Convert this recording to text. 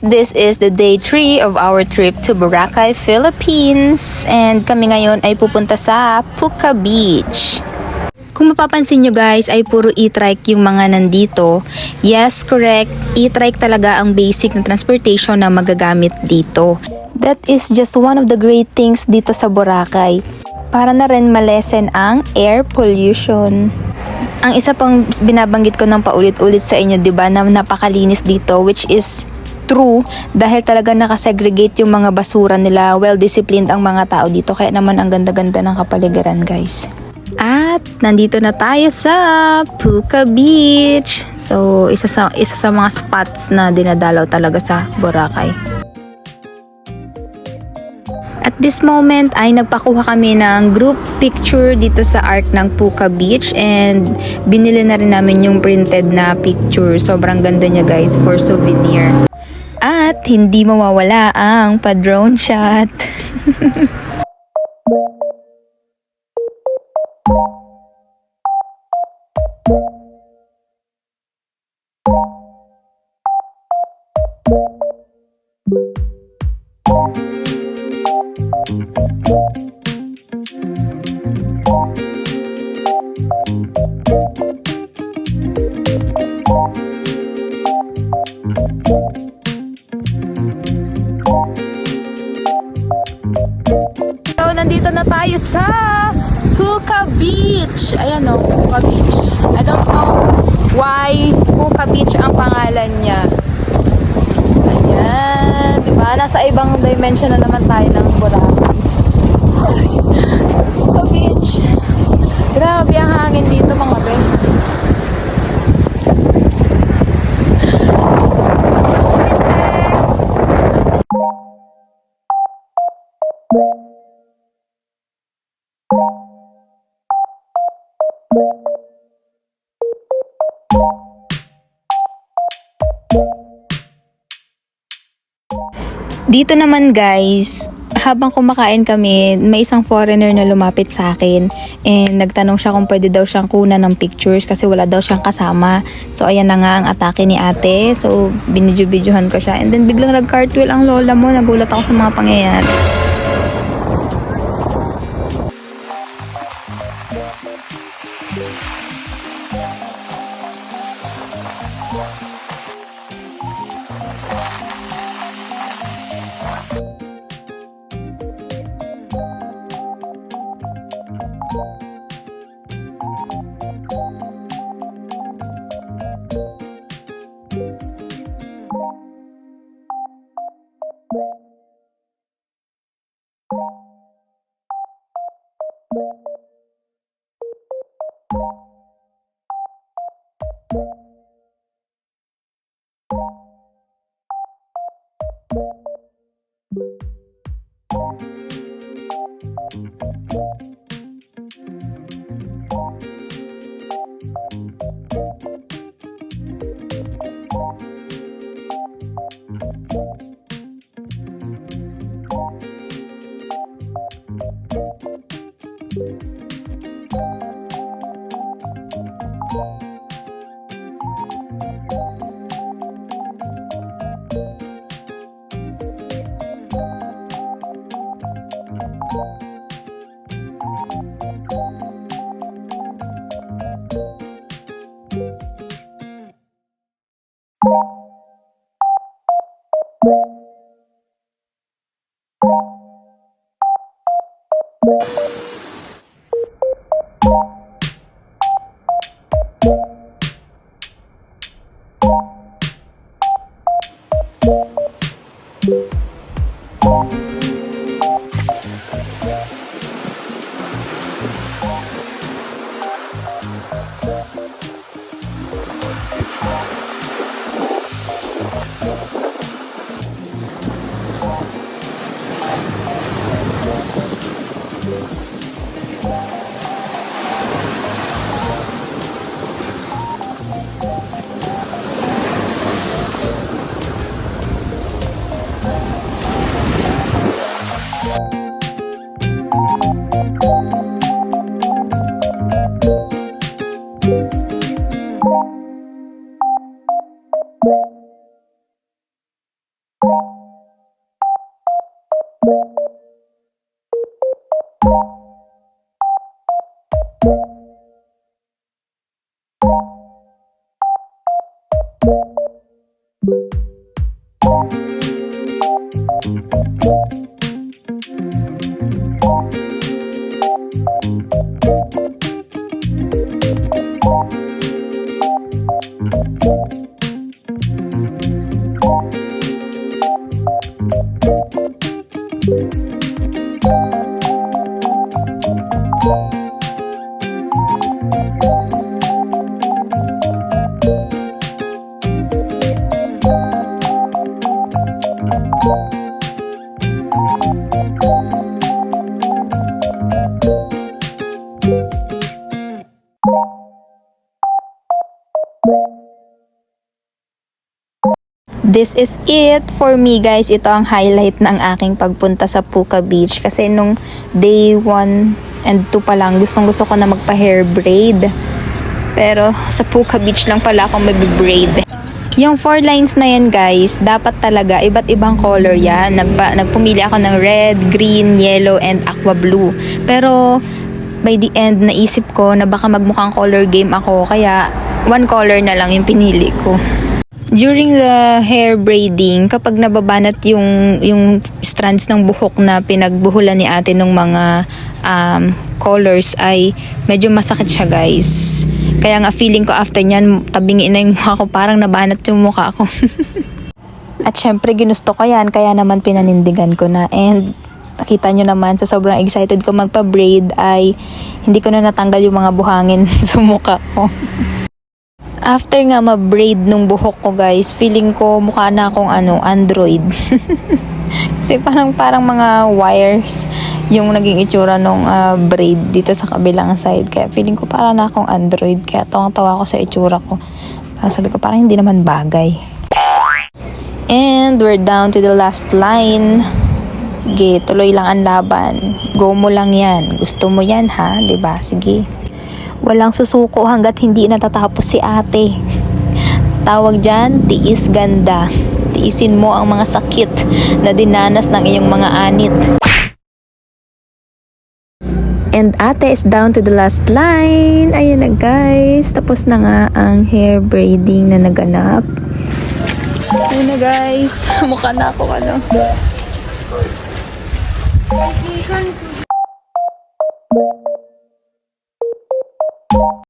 This is the day 3 of our trip to Boracay, Philippines. And kami ngayon ay pupunta sa Puka Beach. Kung mapapansin nyo guys, ay puro e-trike yung mga nandito. Yes, correct. E-trike talaga ang basic na transportation na magagamit dito. That is just one of the great things dito sa Boracay. Para na rin malesen ang air pollution. Ang isa pang binabanggit ko ng paulit-ulit sa inyo, 'di ba, na napakalinis dito, which is true dahil talaga nakasegregate yung mga basura nila. Well-disciplined ang mga tao dito, kaya naman ang ganda-ganda ng kapaligiran, guys. At nandito na tayo sa Puka Beach. So, isa sa mga spots na dinadalaw talaga sa Boracay. At this moment ay nagpakuha kami ng group picture dito sa arc ng Puka Beach and binili na rin namin yung printed na picture. Sobrang ganda niya guys, for souvenir. At hindi mawawala ang pa-drone shot. So, nandito na tayo sa Puka Beach. Ayan o, Puka Beach. I don't know why Puka Beach ang pangalan niya. Ayan, diba? Nasa ibang dimension na naman tayo ng Boracay. Puka Beach. Grabe ang hangin dito mga ben. Dito naman guys, habang kumakain kami, may isang foreigner na lumapit sa akin and nagtanong siya kung pwede daw siyang kunan ng pictures kasi wala daw siyang kasama. So ayan na nga ang atake ni ate. So binidyo-bidyohan ko siya and then biglang nag-cartwheel ang lola mo. Nagulat ako sa mga pangyayari. This is it for me guys. Ito ang highlight ng aking pagpunta sa Puka Beach. Kasi nung day 1 and 2 pa lang, gustong gusto ko na magpa hair braid. Pero sa Puka Beach lang pala ako mag-braid. Yung 4 lines na yan guys, dapat talaga iba't ibang color yan. Nagpumili ako ng red, green, yellow, and aqua blue. Pero by the end, naisip ko na baka magmukhang color game ako. Kaya 1 color na lang yung pinili ko. During the hair braiding, kapag nababanat yung strands ng buhok na pinagbuhulan ni ate ng mga colors ay medyo masakit siya guys. Kaya nga feeling ko after nyan, tabingin na yung mukha ko, parang nabanat yung mukha ko. At syempre ginusto ko yan, kaya naman pinanindigan ko na. And nakita nyo naman, sa sobrang excited ko magpa-braid ay hindi ko na natanggal yung mga buhangin sa mukha ko. After nga ma-braid nung buhok ko guys, feeling ko mukha na akong android. Kasi parang mga wires yung naging itsura nung braid dito sa kabilang side. Kaya feeling ko parang na akong android. Kaya tawang-tawa ko sa itsura ko. Parang sabi ko parang hindi naman bagay. And we're down to the last line. Sige, tuloy lang ang laban. Go mo lang yan. Gusto mo yan ha, 'di ba? Sige. Walang susuko hanggat hindi natatapos si ate. Tawag dyan, tiis ganda. Tiisin mo ang mga sakit na dinanas ng iyong mga anit. And ate is down to the last line. Ayan na guys. Tapos na nga ang hair braiding na naganap. Ayan na guys. Mukha na ako